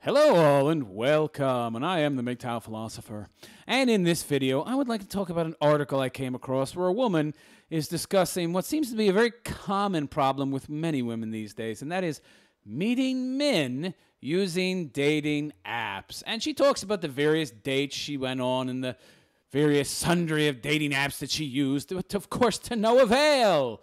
Hello all and welcome, and I am the MGTOW philosopher. And in this video, I would like to talk about an article I came across where a woman is discussing what seems to be a very common problem with many women these days, and that is meeting men using dating apps. And she talks about the various dates she went on and the various sundry of dating apps that she used, of course, to no avail.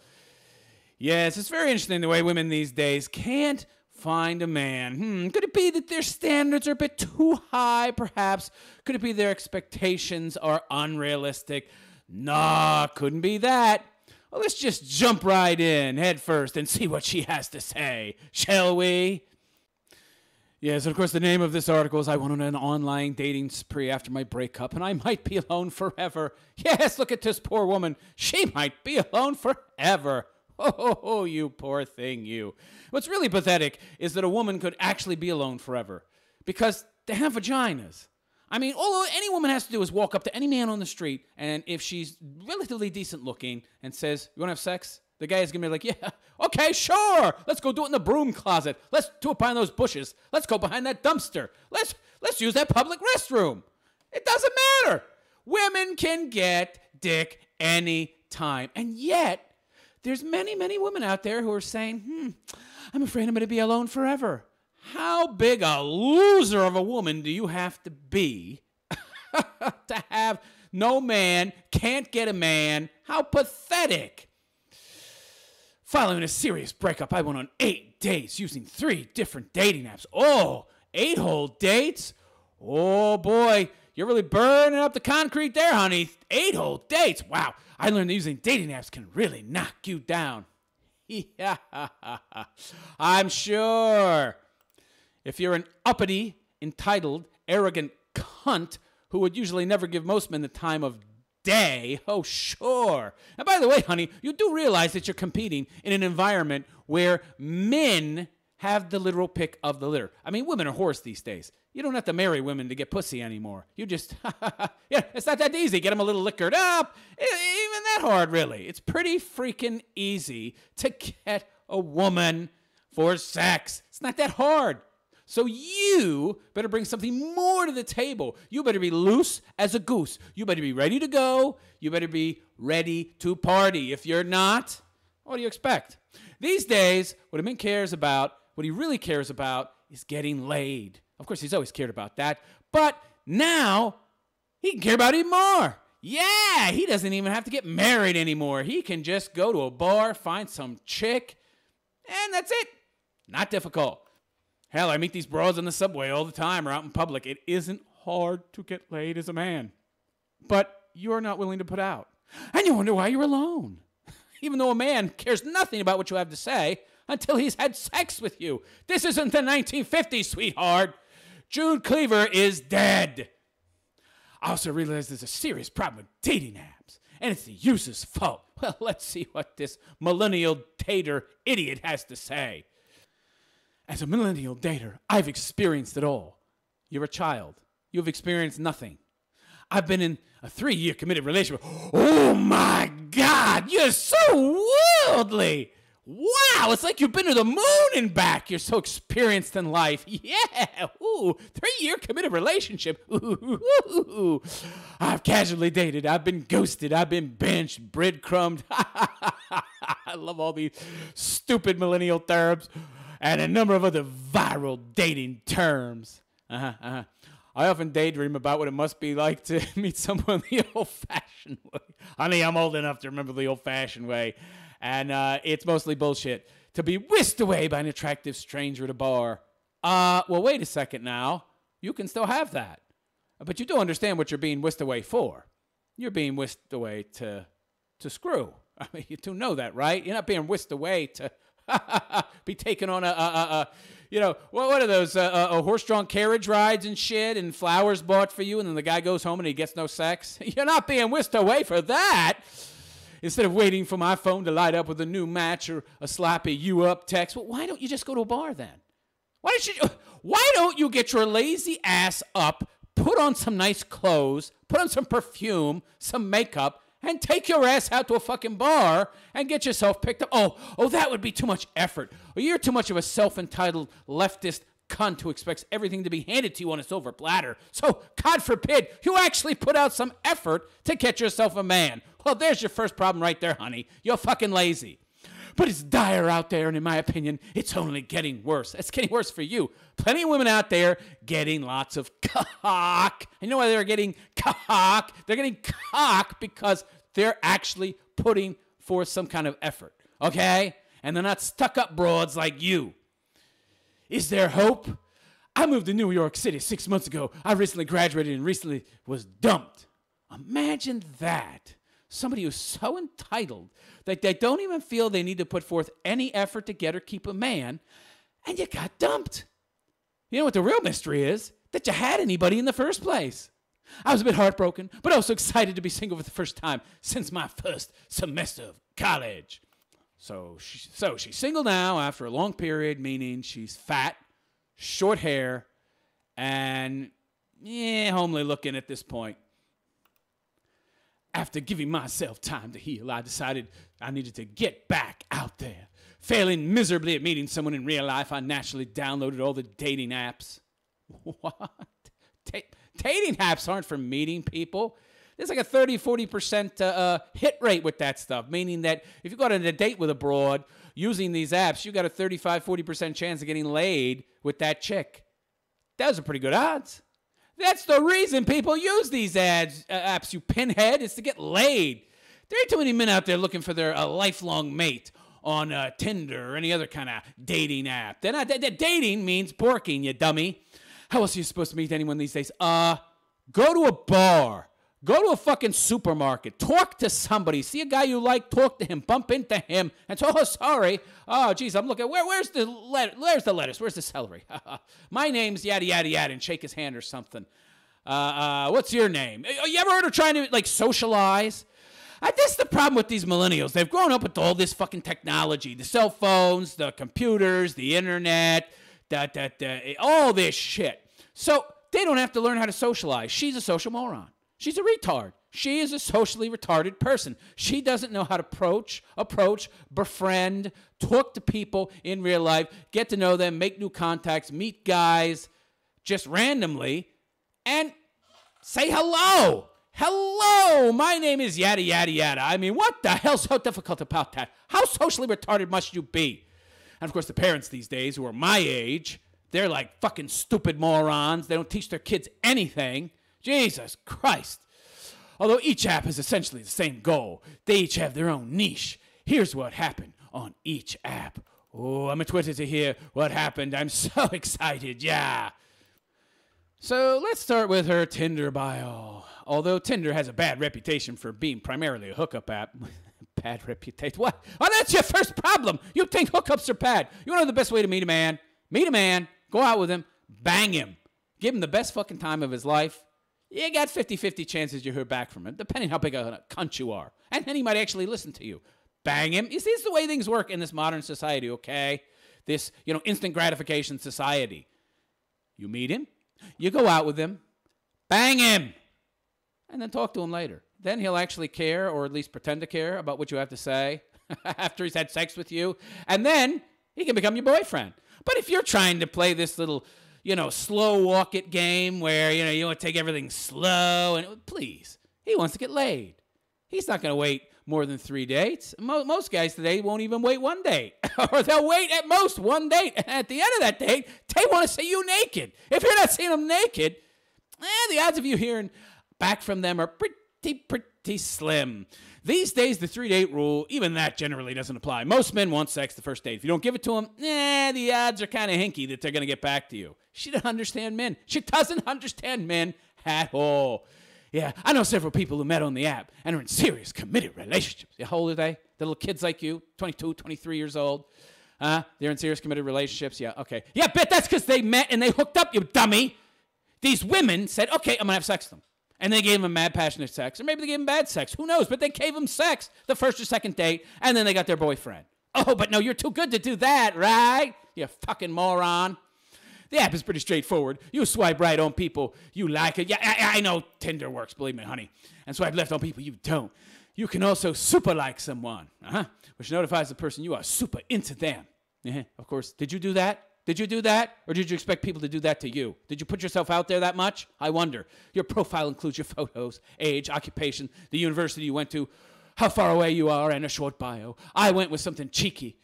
Yes, it's very interesting the way women these days can't find a man. Could it be that their standards are a bit too high, perhaps? Could it be their expectations are unrealistic? Nah, couldn't be that. Well, let's just jump right in head first and see what she has to say, shall we? Yes, of course, the name of this article is I Went on an Online Dating Spree After My Breakup, and I Might Be Alone Forever. Yes, look at this poor woman. She might be alone forever. Oh, you poor thing, you. What's really pathetic is that a woman could actually be alone forever because they have vaginas. I mean, all any woman has to do is walk up to any man on the street, and if she's relatively decent looking and says, "You want to have sex?" the guy is going to be like, "Yeah, okay, sure. Let's go do it in the broom closet. Let's do it behind those bushes. Let's go behind that dumpster. Let's use that public restroom." It doesn't matter. Women can get dick any time, and yet there's many, many women out there who are saying, I'm afraid I'm going to be alone forever. How big a loser of a woman do you have to be to have no man, can't get a man? How pathetic. Following a serious breakup, I went on 8 dates using 3 different dating apps. Oh, 8 whole dates? Oh, boy. You're really burning up the concrete there, honey. 8 whole dates. Wow. I learned that using dating apps can really knock you down. Yeah, I'm sure. If you're an uppity, entitled, arrogant cunt who would usually never give most men the time of day, oh, sure. And by the way, honey, you do realize that you're competing in an environment where men have the literal pick of the litter. I mean, women are whores these days. You don't have to marry women to get pussy anymore. You just, yeah, it's not that easy. Get them a little liquored up. Even that hard, really. It's pretty freaking easy to get a woman for sex. It's not that hard. So you better bring something more to the table. You better be loose as a goose. You better be ready to go. You better be ready to party. If you're not, what do you expect? These days, what a man cares about, what he really cares about, is getting laid. Of course, he's always cared about that. But now, he can care about it more. Yeah, he doesn't even have to get married anymore. He can just go to a bar, find some chick, and that's it. Not difficult. Hell, I meet these broads on the subway all the time or out in public. It isn't hard to get laid as a man. But you're not willing to put out. And you wonder why you're alone. Even though a man cares nothing about what you have to say until he's had sex with you. This isn't the 1950s, sweetheart. Jude Cleaver is dead. I also realize there's a serious problem with dating apps, and it's the user's fault. Well, let's see what this millennial dater idiot has to say. As a millennial dater, I've experienced it all. You're a child. You've experienced nothing. I've been in a 3-year committed relationship. Oh, my God, you're so worldly. Wow, it's like you've been to the moon and back. You're so experienced in life. Yeah, ooh, 3-year committed relationship. Ooh. I've casually dated. I've been ghosted. I've been benched, breadcrumbed. I love all these stupid millennial terms and a number of other viral dating terms. I often daydream about what it must be like to meet someone the old-fashioned way. Honey, I'm old enough to remember the old-fashioned way. And it's mostly bullshit. To be whisked away by an attractive stranger at a bar. Well, wait a second now. You can still have that. But you do understand what you're being whisked away for. You're being whisked away to screw. I mean, you do know that, right? You're not being whisked away to be taken on what are those, horse-drawn carriage rides and shit and flowers bought for you and then the guy goes home and he gets no sex? You're not being whisked away for that. Instead of waiting for my phone to light up with a new match or a sloppy you up text, well, why don't you just go to a bar then? Why don't you get your lazy ass up, put on some nice clothes, put on some perfume, some makeup, and take your ass out to a fucking bar and get yourself picked up? Oh, that would be too much effort. Or you're too much of a self-entitled leftist cunt who expects everything to be handed to you on a silver platter. So, God forbid, you actually put out some effort to get yourself a man. Well, there's your first problem right there, honey. You're fucking lazy. But it's dire out there, and in my opinion, it's only getting worse. It's getting worse for you. Plenty of women out there getting lots of cock. And you know why they're getting cock? They're getting cock because they're actually putting forth some kind of effort, okay? And they're not stuck-up broads like you. Is there hope? I moved to New York City 6 months ago. I recently graduated and recently was dumped. Imagine that. Somebody who's so entitled that they don't even feel they need to put forth any effort to get or keep a man, and you got dumped. You know what the real mystery is? That you had anybody in the first place. I was a bit heartbroken, but also excited to be single for the first time since my first semester of college. So she's single now after a long period, meaning she's fat, short hair, and homely looking at this point. After giving myself time to heal, I decided I needed to get back out there. Failing miserably at meeting someone in real life, I naturally downloaded all the dating apps. What? Dating apps aren't for meeting people. There's like a 30-40% hit rate with that stuff, meaning that if you go on a date with a broad using these apps, you got a 35-40% chance of getting laid with that chick. Those are pretty good odds. That's the reason people use these apps, you pinhead, is to get laid. There ain't too many men out there looking for their lifelong mate on Tinder or any other kind of dating app. They're not. Dating means porking, you dummy. How else are you supposed to meet anyone these days? Go to a bar. Go to a fucking supermarket. Talk to somebody. See a guy you like, talk to him. Bump into him. And so, sorry. Oh, geez, I'm looking. Where's the lettuce? Where's the celery? My name's yada, yada, yada, and shake his hand or something. What's your name? You ever heard of trying to, socialize? This is the problem with these millennials. They've grown up with all this fucking technology. The cell phones, the computers, the internet, all this shit. So they don't have to learn how to socialize. She's a social moron. She's a retard. She is a socially retarded person. She doesn't know how to approach, befriend, talk to people in real life, get to know them, make new contacts, meet guys just randomly, and say hello. Hello, my name is yada, yada, yada. I mean, what the hell's so difficult about that? How socially retarded must you be? And, of course, the parents these days who are my age, they're like fucking stupid morons. They don't teach their kids anything. Jesus Christ. Although each app has essentially the same goal, they each have their own niche. Here's what happened on each app. Oh, I'm a Twitter to hear what happened. I'm so excited, yeah. So let's start with her Tinder bio. Although Tinder has a bad reputation for being primarily a hookup app. Bad reputation? What? Oh, that's your first problem. You think hookups are bad. You know the best way to meet a man? Meet a man, go out with him, bang him. Give him the best fucking time of his life. You got 50-50 chances you hear back from him, depending how big a cunt you are. And then he might actually listen to you. Bang him. You see, this is the way things work in this modern society, okay? This, instant gratification society. You meet him, you go out with him, bang him, and then talk to him later. Then he'll actually care, or at least pretend to care, about what you have to say after he's had sex with you. And then he can become your boyfriend. But if you're trying to play this little slow walk it game where, you want to take everything slow. And please, he wants to get laid. He's not going to wait more than 3 dates. Most guys today won't even wait 1 date. Or they'll wait at most 1 date. And at the end of that date, they want to see you naked. If you're not seeing them naked, the odds of you hearing back from them are pretty slim. These days, the 3-date rule, even that generally doesn't apply. Most men want sex the first date. If you don't give it to them, the odds are kind of hinky that they're going to get back to you. She doesn't understand men. She doesn't understand men at all. Yeah, I know several people who met on the app and are in serious, committed relationships. How old are they? They're little kids like you, 22, 23 years old. They're in serious, committed relationships. Yeah, okay. Yeah, bet that's because they met and they hooked up, you dummy. These women said, okay, I'm going to have sex with them. And they gave him mad, passionate sex. Or maybe they gave him bad sex. Who knows? But they gave him sex the first or second date, and then they got their boyfriend. Oh, but no, you're too good to do that, right? You fucking moron. The app is pretty straightforward. You swipe right on people you like. Yeah, I know Tinder works, believe me, honey. And swipe left on people you don't. You can also super like someone, which notifies the person you are super into them. Of course. Did you do that? Did you do that? Or did you expect people to do that to you? Did you put yourself out there that much? I wonder. Your profile includes your photos, age, occupation, the university you went to, how far away you are, and a short bio. I went with something cheeky.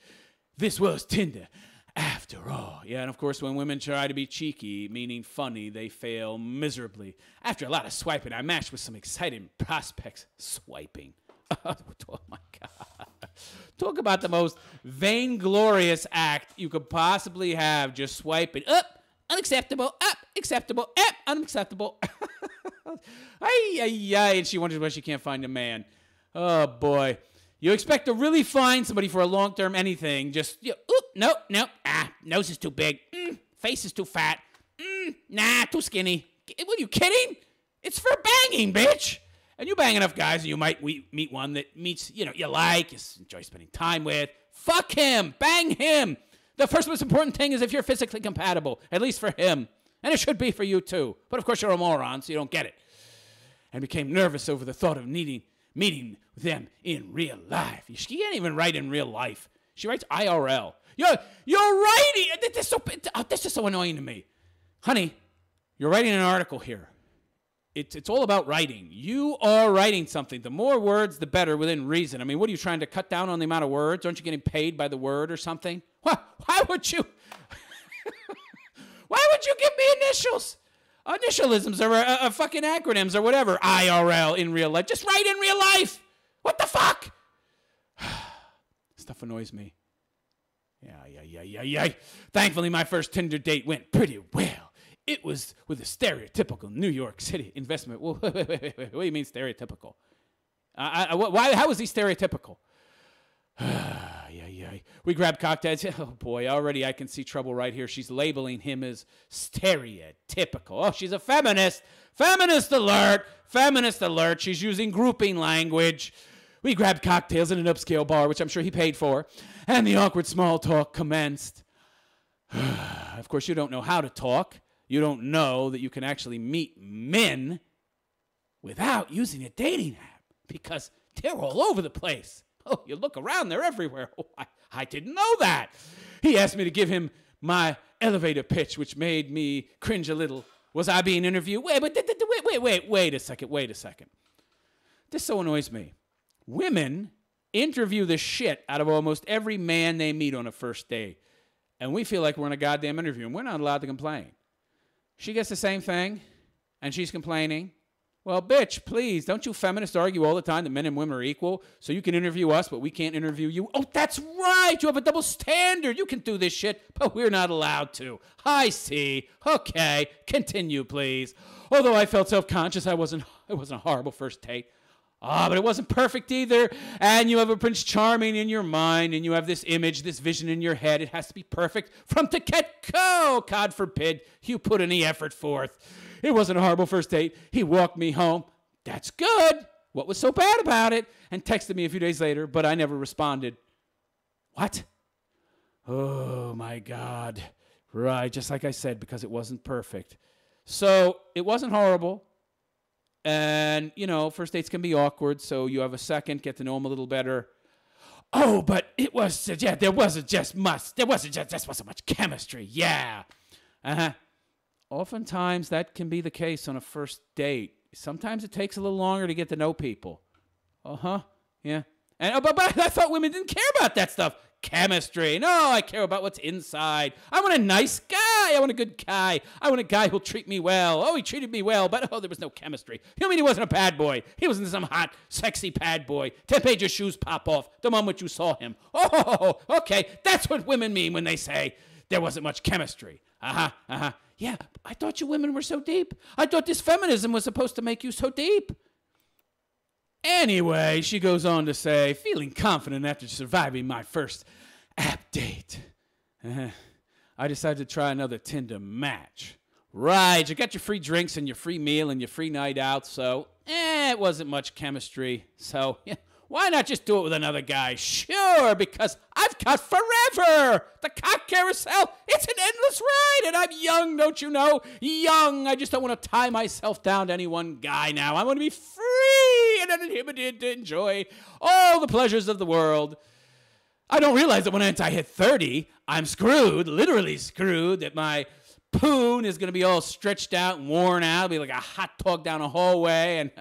This was Tinder. After all. Yeah, and of course, when women try to be cheeky, meaning funny, they fail miserably. After a lot of swiping, I matched with some exciting prospects. Swiping. Oh my God. Talk about the most vainglorious act you could possibly have. Just swiping up, unacceptable, up, acceptable, up, unacceptable. And she wonders why she can't find a man. Oh, boy. You expect to really find somebody for a long-term anything. Just, nope. Nose is too big. Face is too fat. Nah, too skinny. What, are you kidding? It's for banging, bitch. And you bang enough guys, and you might meet one that meets, you like, you enjoy spending time with. Fuck him. Bang him. The first most important thing is if you're physically compatible, at least for him. And it should be for you, too. But, of course, you're a moron, so you don't get it. And became nervous over the thought of meeting with them in real life. She can't even write in real life. She writes IRL. You're writing. This is so annoying to me. Honey, you're writing an article here. It's all about writing. You are writing something. The more words, the better within reason. I mean, what are you trying to cut down on the amount of words? Aren't you getting paid by the word or something? Why would you? Why would you give me initials? Initialisms or fucking acronyms or whatever. IRL in real life. Just write in real life. What the fuck? Stuff annoys me. Yeah. Thankfully, my first Tinder date went pretty well. It was with a stereotypical New York City investment. Well, wait. What do you mean stereotypical? How is he stereotypical? We grabbed cocktails. Oh, boy, already I can see trouble right here. She's labeling him as stereotypical. Oh, she's a feminist. Feminist alert. She's using grouping language. We grabbed cocktails in an upscale bar, which I'm sure he paid for, and the awkward small talk commenced. Of course, you don't know how to talk. You don't know that you can actually meet men without using a dating app because they're all over the place. Oh, you look around, they're everywhere. Oh, I didn't know that. He asked me to give him my elevator pitch, which made me cringe a little. Was I being interviewed? Wait a second. This so annoys me. Women interview the shit out of almost every man they meet on a first date. And we feel like we're in a goddamn interview, and we're not allowed to complain. She gets the same thing, and she's complaining. Well, bitch, please, don't you feminists argue all the time that men and women are equal so you can interview us, but we can't interview you? Oh, that's right. You have a double standard. You can do this shit, but we're not allowed to. I see. Okay, continue, please. Although I felt self-conscious, it wasn't a horrible first date. But it wasn't perfect either. And you have a Prince Charming in your mind, and you have this image, this vision in your head. It has to be perfect from the get-go. God forbid you put any effort forth. It wasn't a horrible first date. He walked me home. That's good. What was so bad about it? And texted me a few days later, but I never responded. What? Oh, my God. Right, just like I said, because it wasn't perfect. So it wasn't horrible. And, first dates can be awkward, so you have a second, get to know them a little better. Oh, but there wasn't just much chemistry. Yeah. Oftentimes, that can be the case on a first date. Sometimes it takes a little longer to get to know people. Yeah. And but I thought women didn't care about that stuff. Chemistry. No, I care about what's inside. I want a nice guy. I want a good guy. I want a guy who'll treat me well. Oh, he treated me well, but there was no chemistry. You mean he wasn't a bad boy? He wasn't some hot, sexy bad boy. 10 made your shoes pop off the moment you saw him. Oh, okay. That's what women mean when they say there wasn't much chemistry. Yeah, I thought you women were so deep. I thought this feminism was supposed to make you so deep. Anyway, she goes on to say, feeling confident after surviving my first app date, I decided to try another Tinder match. Right, you got your free drinks and your free meal and your free night out, so it wasn't much chemistry. So, why not just do it with another guy? Sure, because I've got forever. The cock carousel, it's an endless ride, and I'm young, don't you know? Young. I just don't want to tie myself down to any one guy now. I want to be free and uninhibited to enjoy all the pleasures of the world. I don't realize that once I hit 30, I'm screwed, literally screwed, that my poon is going to be all stretched out and worn out. It'll be like a hot dog down a hallway. And,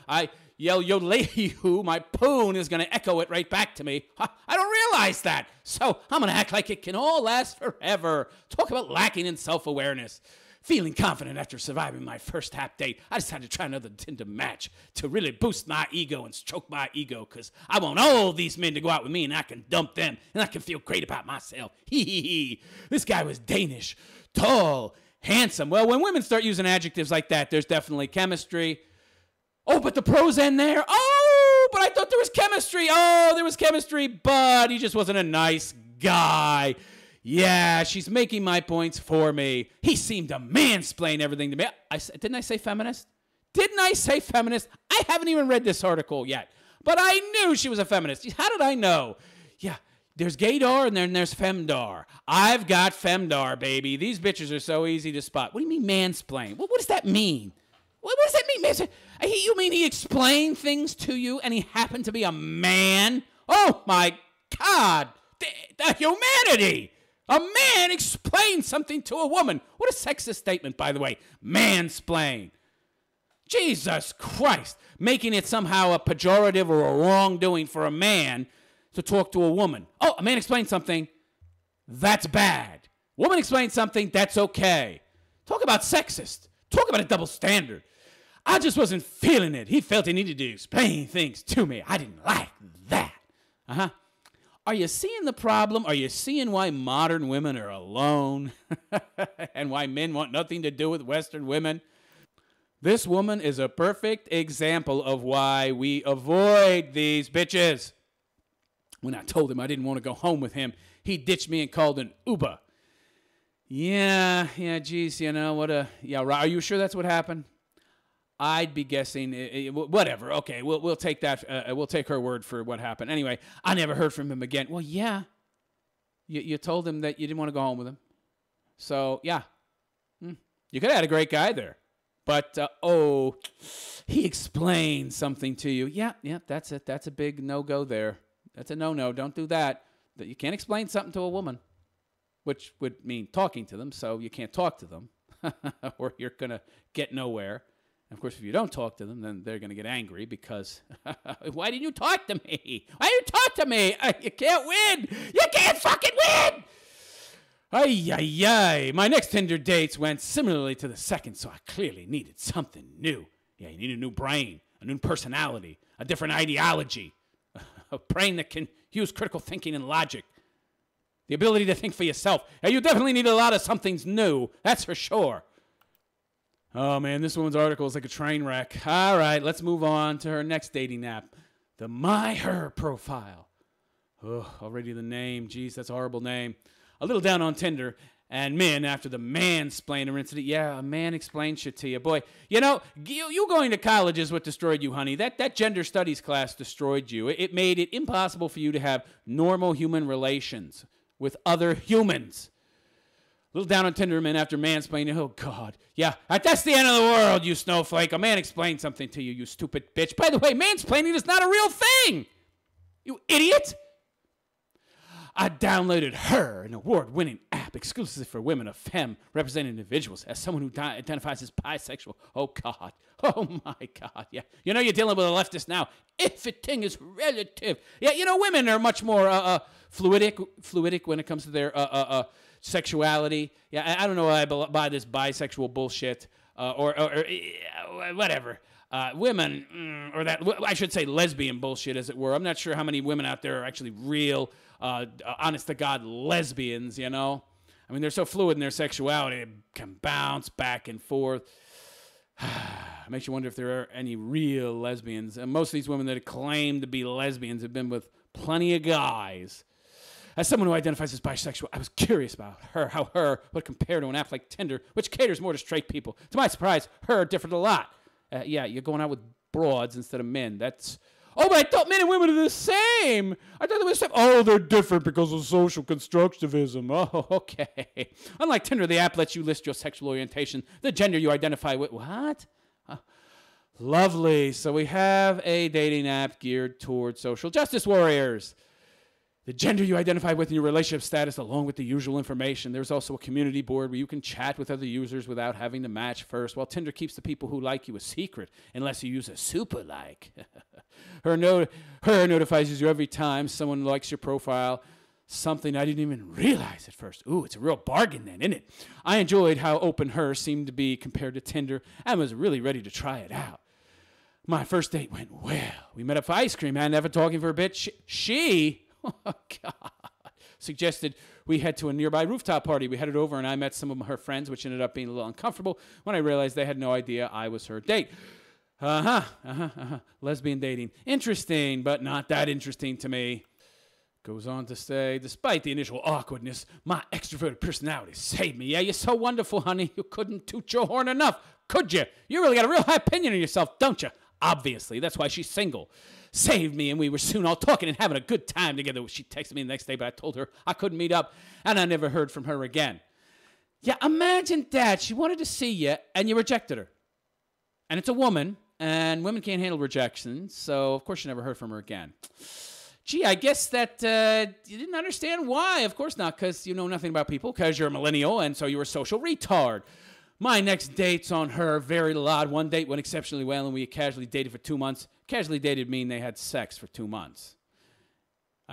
I yell, yo, lady, who, my poon is going to echo it right back to me. I don't realize that. So I'm going to act like it can all last forever. Talk about lacking in self-awareness. Feeling confident after surviving my first tap date, I decided to try another Tinder match to really boost my ego and stroke my ego, because I want all these men to go out with me and I can dump them and I can feel great about myself. This guy was Danish, tall, handsome. Well, when women start using adjectives like that, there's definitely chemistry. Oh, but the pros end there. Oh, but I thought there was chemistry. Oh, there was chemistry, but he just wasn't a nice guy. Yeah, she's making my points for me. He seemed to mansplain everything to me. Didn't I say feminist? Didn't I say feminist? I haven't even read this article yet, but I knew she was a feminist. How did I know? Yeah, there's gaydar and then there's femdar. I've got femdar, baby. These bitches are so easy to spot. What do you mean mansplain? What does that mean? What does that mean? You mean he explained things to you and he happened to be a man? Oh, my God. The humanity. A man explains something to a woman. What a sexist statement, by the way. Mansplain. Jesus Christ. Making it somehow a pejorative or a wrongdoing for a man to talk to a woman. Oh, a man explained something. That's bad. Woman explained something. That's okay. Talk about sexist. Talk about a double standard. I just wasn't feeling it. He felt he needed to explain things to me. I didn't like that. Are you seeing the problem? Are you seeing why modern women are alone? And why men want nothing to do with Western women? This woman is a perfect example of why we avoid these bitches. When I told him I didn't want to go home with him, he ditched me and called an Uber. Yeah, geez, are you sure that's what happened? I'd be guessing, whatever. Okay, we'll take that. We'll take her word for what happened. Anyway, I never heard from him again. Well, yeah, you told him that you didn't want to go home with him. So, yeah, you could have had a great guy there. But, he explained something to you. Yeah, that's it. That's a big no-go there. That's a no-no. Don't do that. You can't explain something to a woman, which would mean talking to them, so you can't talk to them, or you're going to get nowhere. And of course, if you don't talk to them, then they're going to get angry because, why didn't you talk to me? Why didn't you talk to me? You can't win. You can't fucking win. Ay. My next Tinder dates went similarly to the second, so I clearly needed something new. Yeah, you need a new brain, a new personality, a different ideology, a brain that can use critical thinking and logic, the ability to think for yourself. Yeah, you definitely need a lot of something's new, that's for sure. Oh, man, this woman's article is like a train wreck. All right, let's move on to her next dating app, the My/Her profile. Oh, already the name. Geez, that's a horrible name. A little down on Tinder. And men, after the mansplainer incident, yeah, a man explained shit to you. Boy, you going to college is what destroyed you, honey. That gender studies class destroyed you. It made it impossible for you to have normal human relations with other humans. A little down on Tinder, man, after mansplaining. Oh, God. Yeah, that's the end of the world, you snowflake. A man explained something to you, you stupid bitch. By the way, mansplaining is not a real thing. You idiot. I downloaded Her, an award-winning app exclusive for women of femme represented individuals. As someone who identifies as bisexual, oh, God. Oh, my God, yeah. You're dealing with a leftist now. Everything is relative. Yeah, women are much more fluidic when it comes to their sexuality. Yeah, I don't know why I buy this bisexual bullshit or whatever. Women, or that, I should say lesbian bullshit, as it were. I'm not sure how many women out there are actually real, honest-to-God lesbians, I mean, they're so fluid in their sexuality, it can bounce back and forth. It makes you wonder if there are any real lesbians. And most of these women that claim to be lesbians have been with plenty of guys. As someone who identifies as bisexual, I was curious about how Her would compare to an app like Tinder, which caters more to straight people. To my surprise, Her differed a lot. Yeah, you're going out with broads instead of men. Oh, but I thought men and women are the same. I thought they were the same. Oh, they're different because of social constructivism. Oh, okay. Unlike Tinder, the app lets you list your sexual orientation, the gender you identify with. What? Lovely. So we have a dating app geared towards social justice warriors. the gender you identify with and your relationship status, along with the usual information. There's also a community board where you can chat with other users without having to match first, while Tinder keeps the people who like you a secret unless you use a super like. Her notifies you every time someone likes your profile, something I didn't even realize at first. Ooh, it's a real bargain then, isn't it? I enjoyed how open her seemed to be compared to Tinder and was really ready to try it out. My first date went well. We met up for ice cream and after talking for a bit, she oh, God, suggested we head to a nearby rooftop party. We headed over and I met some of her friends, which ended up being a little uncomfortable when I realized they had no idea I was her date. Lesbian dating. Interesting, but not that interesting to me. Goes on to say, despite the initial awkwardness, my extroverted personality saved me. Yeah, you're so wonderful, honey. You couldn't toot your horn enough, could you? You really got a real high opinion of yourself, don't you? Obviously, that's why she's single. Saved me, and we were soon all talking and having a good time together. She texted me the next day, but I told her I couldn't meet up, and I never heard from her again. Yeah, imagine that. She wanted to see you, and you rejected her. And it's a woman, and women can't handle rejection, so of course you never heard from her again. Gee, I guess that you didn't understand why. Of course not, because you know nothing about people, because you're a millennial, and so you're a social retard. My next dates on her, very odd. One date went exceptionally well, and we casually dated for 2 months. Casually dated mean they had sex for 2 months.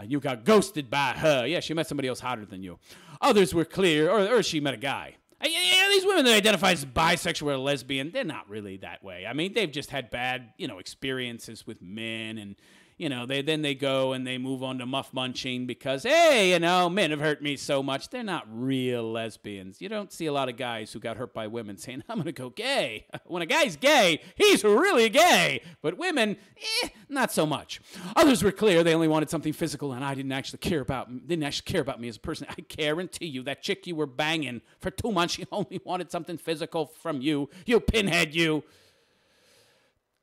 You got ghosted by her. Yeah, she met somebody else hotter than you. Others were clear, or she met a guy. These women that identify as bisexual or lesbian, they're not really that way. I mean, they've just had bad, experiences with men, and then they go and they move on to muff munching because, hey, men have hurt me so much. They're not real lesbians. You don't see a lot of guys who got hurt by women saying, I'm going to go gay. When a guy's gay, he's really gay. But women, not so much. Others were clear. They only wanted something physical, and I didn't actually care about me as a person. I guarantee you that chick you were banging for 2 months, she only wanted something physical from you. You pinhead, you.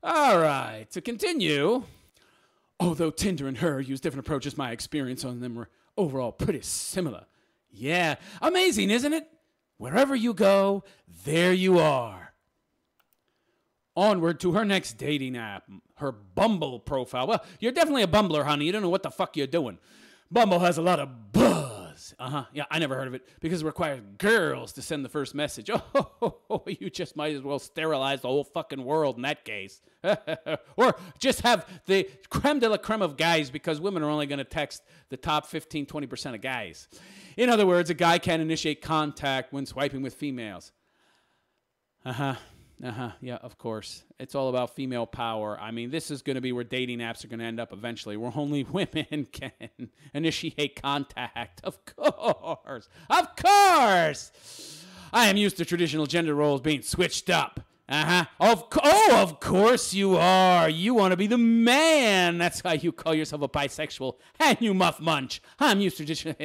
All right, to continue. Although Tinder and her use different approaches, my experience on them were overall pretty similar. Yeah, amazing, isn't it? Wherever you go, there you are. Onward to her next dating app, her Bumble profile. Well, you're definitely a Bumbler, honey. You don't know what the fuck you're doing. Bumble has a lot of buzz. Yeah, I never heard of it because it requires girls to send the first message. Oh, you just might as well sterilize the whole fucking world in that case. Or just have the creme de la creme of guys because women are only going to text the top 15, 20% of guys. In other words, a guy can initiate contact when swiping with females. Yeah, of course. It's all about female power. I mean, this is going to be where dating apps are going to end up eventually, where only women can initiate contact. Of course. Of course. I am used to traditional gender roles being switched up. Of course you are. You want to be the man. That's how you call yourself a bisexual. And you muff munch. I'm used to traditional.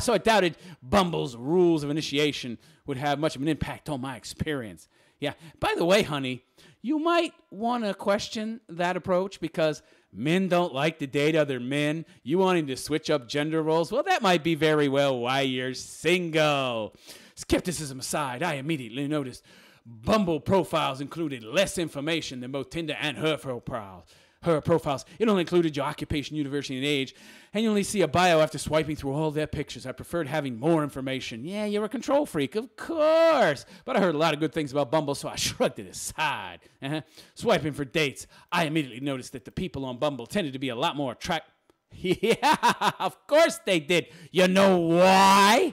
So I doubted Bumble's rules of initiation would have much of an impact on my experience. Yeah. By the way, honey, you might want to question that approach because men don't like to date other men. You wanting to switch up gender roles? Well, that might be very well why you're single. Skepticism aside, I immediately noticed Bumble profiles included less information than both Tinder and her profiles. It only included your occupation, university, and age, and you only see a bio after swiping through all their pictures. I preferred having more information. Yeah, you're a control freak, of course. But I heard a lot of good things about Bumble, so I shrugged it aside. Swiping for dates, I immediately noticed that the people on Bumble tended to be a lot more attractive. Yeah, of course they did. You know why?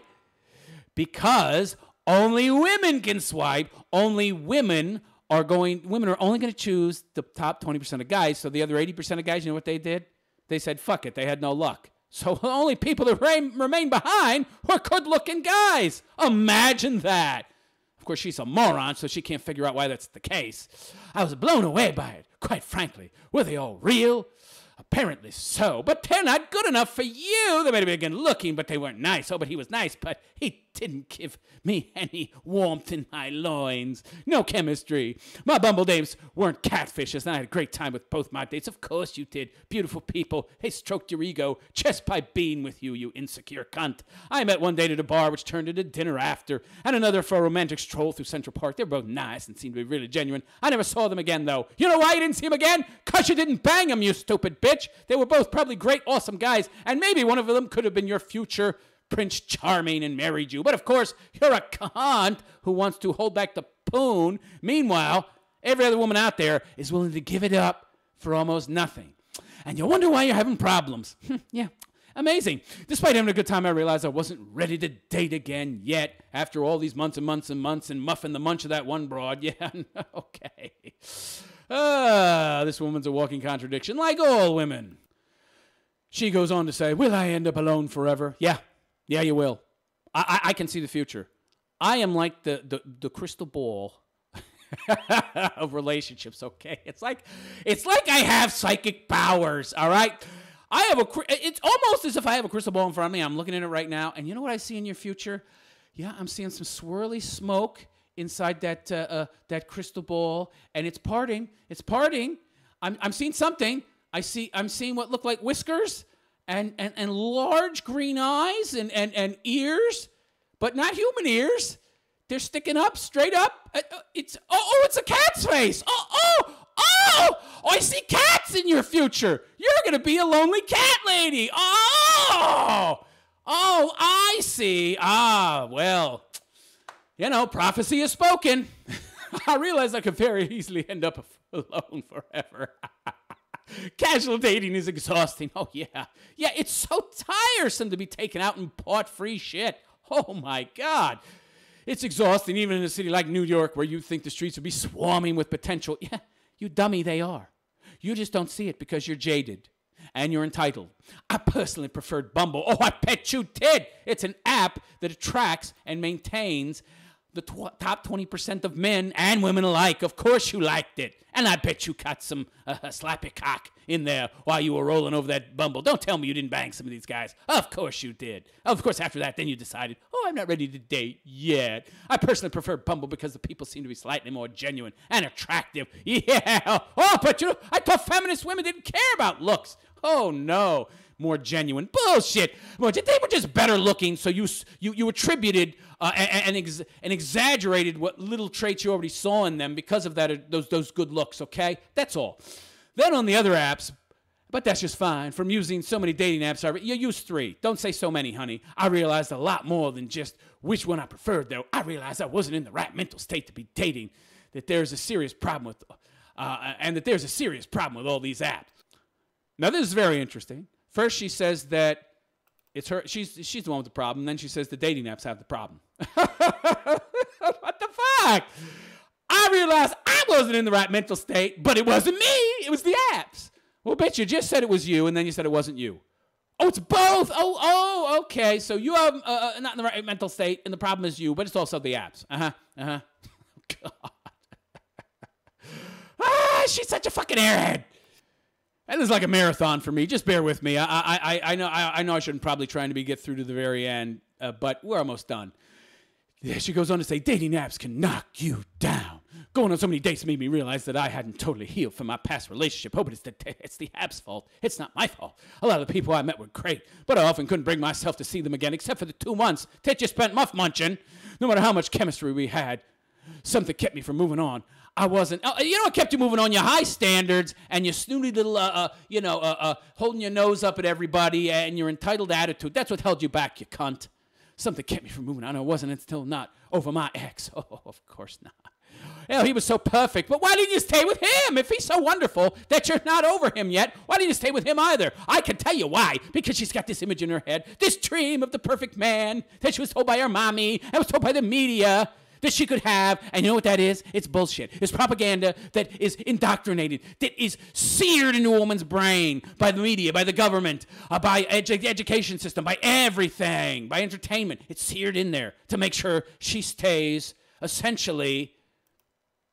Because only women can swipe. Only women are only going to choose the top 20% of guys. So the other 80% of guys, you know what they did? They said, fuck it. They had no luck. So the only people that remain behind were good-looking guys. Imagine that. Of course, she's a moron, so she can't figure out why that's the case. I was blown away by it, quite frankly. Were they all real? Apparently so, but they're not good enough for you. They may have been good looking, but they weren't nice. Oh, but he was nice, but he didn't give me any warmth in my loins. No chemistry. My Bumble dates weren't catfishes, and I had a great time with both my dates. Of course you did. Beautiful people. They stroked your ego just by being with you, you insecure cunt. I met one date at a bar, which turned into dinner after, and another for a romantic stroll through Central Park. They were both nice and seemed to be really genuine. I never saw them again, though. You know why you didn't see them again? Because you didn't bang them, you stupid bitch. bitch. They were both probably great, awesome guys, and maybe one of them could have been your future Prince Charming and married you. But of course, you're a cunt who wants to hold back the poon. Meanwhile, every other woman out there is willing to give it up for almost nothing. And you wonder why you're having problems. Yeah, amazing. Despite having a good time, I realized I wasn't ready to date again yet after all these months and months and months and muffing the munch of that one broad. Yeah, okay. This woman's a walking contradiction, like all women. She goes on to say, will I end up alone forever? Yeah, you will. I can see the future. I am like the crystal ball of relationships, okay? It's like I have psychic powers, all right? It's almost as if I have a crystal ball in front of me. I'm looking at it right now, and you know what I see in your future? Yeah, I'm seeing some swirly smoke inside that crystal ball, and it's parting. It's parting. I'm seeing something. I'm seeing what look like whiskers and large green eyes and ears, but not human ears. They're sticking up, straight up. It's a cat's face. I see cats in your future. You're going to be a lonely cat lady. I see. Well, prophecy is spoken. I realize I could very easily end up alone forever. Casual dating is exhausting. Oh, yeah. Yeah, it's so tiresome to be taken out and bought free shit. Oh, my God. It's exhausting even in a city like New York where you think the streets would be swarming with potential. Yeah, you dummy, they are. You just don't see it because you're jaded and you're entitled. I personally preferred Bumble. Oh, I bet you did. It's an app that attracts and maintains the top 20% of men and women alike. Of course you liked it. And I bet you got some slappy cock in there while you were rolling over that Bumble. Don't tell me you didn't bang some of these guys. Of course you did. Of course, after that, then you decided, I'm not ready to date yet. I personally prefer Bumble because the people seem to be slightly more genuine and attractive. Yeah. Oh, but I thought feminist women didn't care about looks. Oh, no. More genuine. Bullshit. Well, they were just better looking, so you attributed and exaggerated what little traits you already saw in them because of that those good looks, okay? That's all. Then on the other apps, but that's just fine. From using so many dating apps, you use 3. Don't say so many, honey. I realized a lot more than just which one I preferred, though. I realized I wasn't in the right mental state to be dating, that there's a serious problem with all these apps. Now, this is very interesting. First, she says that it's her. She's the one with the problem. Then she says the dating apps have the problem. What the fuck? I realized I wasn't in the right mental state, but it wasn't me. It was the apps. Well, bitch, you just said it was you, and then you said it wasn't you. Oh, it's both. Oh, okay. So you are not in the right mental state, and the problem is you, but it's also the apps. God. She's such a fucking airhead. And this is like a marathon for me. Just bear with me. I know I shouldn't probably try to get through to the very end, but we're almost done. Yeah, she goes on to say, dating apps can knock you down. Going on so many dates made me realize that I hadn't totally healed from my past relationship. Oh, but it's the app's fault. It's not my fault. A lot of the people I met were great, but I often couldn't bring myself to see them again, except for the 2 months that you spent muff munching. No matter how much chemistry we had, something kept me from moving on. I wasn't. You know what kept you moving on? Your high standards and your snooty little, holding your nose up at everybody and your entitled attitude. That's what held you back, you cunt. Something kept me from moving on. It wasn't until not over my ex. Oh, of course not. Hell, he was so perfect. But why didn't you stay with him? If he's so wonderful that you're not over him yet, why didn't you stay with him either? I can tell you why. Because she's got this image in her head, this dream of the perfect man that she was told by her mommy and was told by the media that she could have, and you know what that is? It's bullshit. It's propaganda that is indoctrinated, that is seared into a woman's brain by the media, by the government, by the education system, by everything, by entertainment. It's seared in there to make sure she stays essentially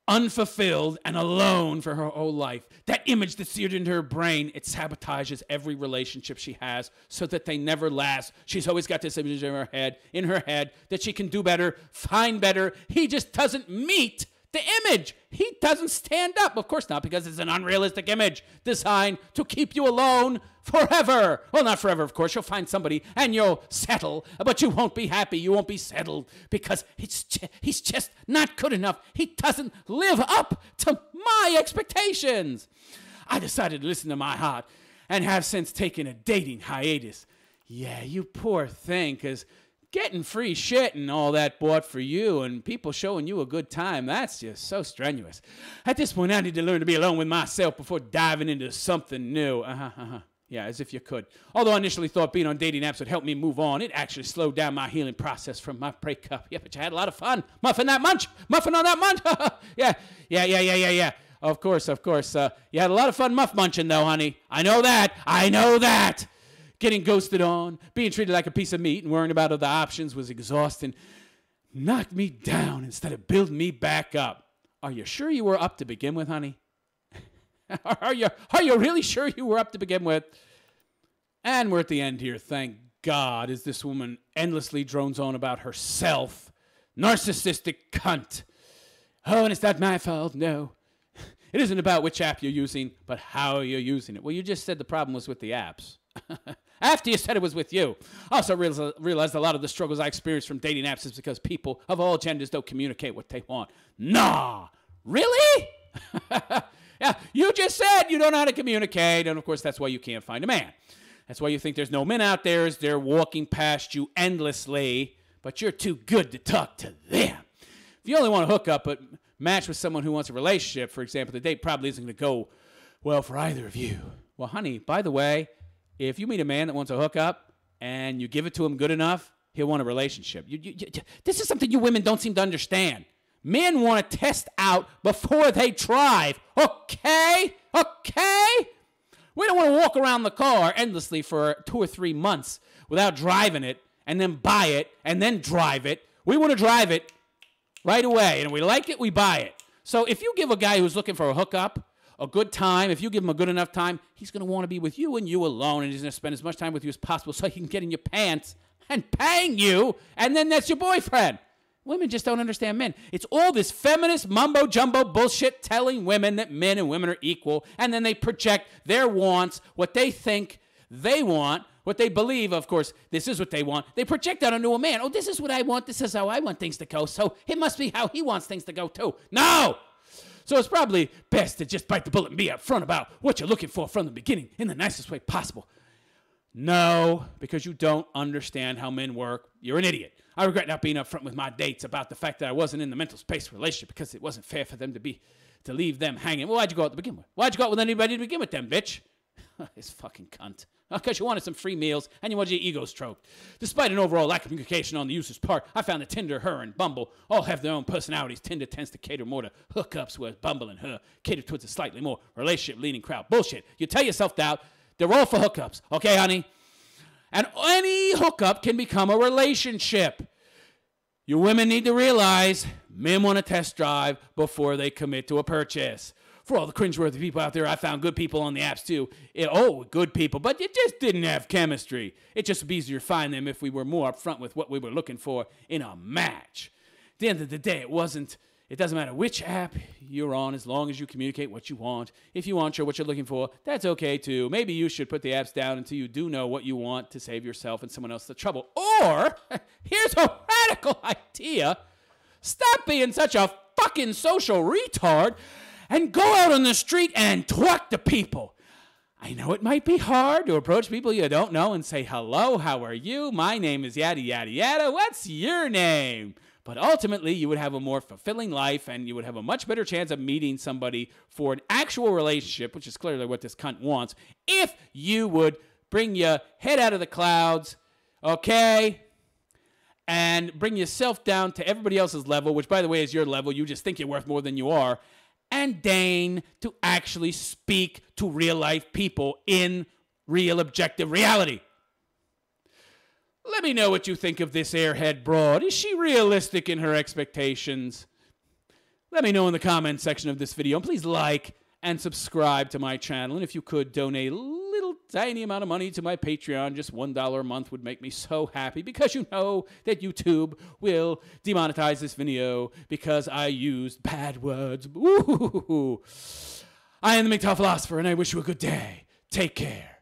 unfulfilled and alone for her whole life. That image that's seared into her brain, it sabotages every relationship she has so that they never last. She's always got this image in her head that she can do better, find better. He just doesn't meet the image. He doesn't stand up. Of course not, because it's an unrealistic image designed to keep you alone forever. Well, not forever, of course. You'll find somebody and you'll settle, but you won't be happy. You won't be settled because he's just not good enough. He doesn't live up to my expectations. I decided to listen to my heart and have since taken a dating hiatus. Yeah, you poor thing, because getting free shit and all that bought for you and people showing you a good time, that's just so strenuous. At this point, I need to learn to be alone with myself before diving into something new. Yeah, as if you could. Although I initially thought being on dating apps would help me move on, it actually slowed down my healing process from my breakup. Yeah, but you had a lot of fun. Muffin on that munch. Yeah. Of course. You had a lot of fun muff munching, though, honey. I know that. Getting ghosted on, being treated like a piece of meat, and worrying about other options was exhausting. Knocked me down instead of building me back up. Are you sure you were up to begin with, honey? Are you really sure you were up to begin with? And we're at the end here, thank God, as this woman endlessly drones on about herself. Narcissistic cunt. Oh, and it's not my fault, no. It isn't about which app you're using, but how you're using it. Well, you just said the problem was with the apps. After you said it was with you. I also realized a lot of the struggles I experienced from dating apps is because people of all genders don't communicate what they want. Nah, really? Yeah, you just said you don't know how to communicate, and of course that's why you can't find a man. That's why you think there's no men out there as they're walking past you endlessly, but you're too good to talk to them. If you only want to hook up but match with someone who wants a relationship, for example, the date probably isn't going to go well for either of you. Well, honey, by the way, if you meet a man that wants to hook up and you give it to him good enough, he'll want a relationship. This is something you women don't seem to understand. Men want to test out before they drive. Okay? We don't want to walk around the car endlessly for 2 or 3 months without driving it and then buy it and then drive it. We want to drive it right away. And if we like it, we buy it. So if you give a guy who's looking for a hookup a good time, if you give him a good enough time, he's going to want to be with you and you alone, and he's going to spend as much time with you as possible so he can get in your pants and bang you, and then that's your boyfriend. Women just don't understand men. It's all this feminist mumbo-jumbo bullshit telling women that men and women are equal, and then they project their wants, what they think they want, what they believe, of course, this is what they want. They project that onto a man. Oh, this is what I want. This is how I want things to go, so it must be how he wants things to go too. No! So it's probably best to just bite the bullet and be upfront about what you're looking for from the beginning in the nicest way possible. No, because you don't understand how men work. You're an idiot. I regret not being upfront with my dates about the fact that I wasn't in the mental space for a relationship because it wasn't fair for them to leave them hanging. Well, why'd you go out to begin with? Why'd you go out with anybody to begin with them, bitch? This fucking cunt. Because you wanted some free meals and you wanted your ego stroked. Despite an overall lack of communication on the user's part, I found that Tinder, her, and Bumble all have their own personalities. Tinder tends to cater more to hookups, whereas Bumble and her cater towards a slightly more relationship-leaning crowd. Bullshit. You tell yourself that. They're all for hookups. Okay, honey? And any hookup can become a relationship. You women need to realize men want to test drive before they commit to a purchase. For all the cringeworthy people out there, I found good people on the apps too. Good people, but it just didn't have chemistry. It just would be easier to find them if we were more upfront with what we were looking for in a match. At the end of the day, it doesn't matter which app you're on as long as you communicate what you want. If you aren't sure what you're looking for, that's okay too. Maybe you should put the apps down until you do know what you want to save yourself and someone else the trouble. Or, here's a radical idea. Stop being such a fucking social retard and go out on the street and talk to people. I know it might be hard to approach people you don't know and say, hello, how are you? My name is yada, yada, yada. What's your name? But ultimately, you would have a more fulfilling life and you would have a much better chance of meeting somebody for an actual relationship, which is clearly what this cunt wants, if you would bring your head out of the clouds, okay? And bring yourself down to everybody else's level, which, by the way, is your level. You just think you're worth more than you are. And deign to actually speak to real-life people in real objective reality. Let me know what you think of this airhead broad. Is she realistic in her expectations? Let me know in the comment section of this video. And please like and subscribe to my channel. And if you could donate a little tiny amount of money to my Patreon, just $1 a month would make me so happy, because you know that YouTube will demonetize this video because I used bad words. Ooh. I am the MGTOW philosopher, and I wish you a good day. Take care.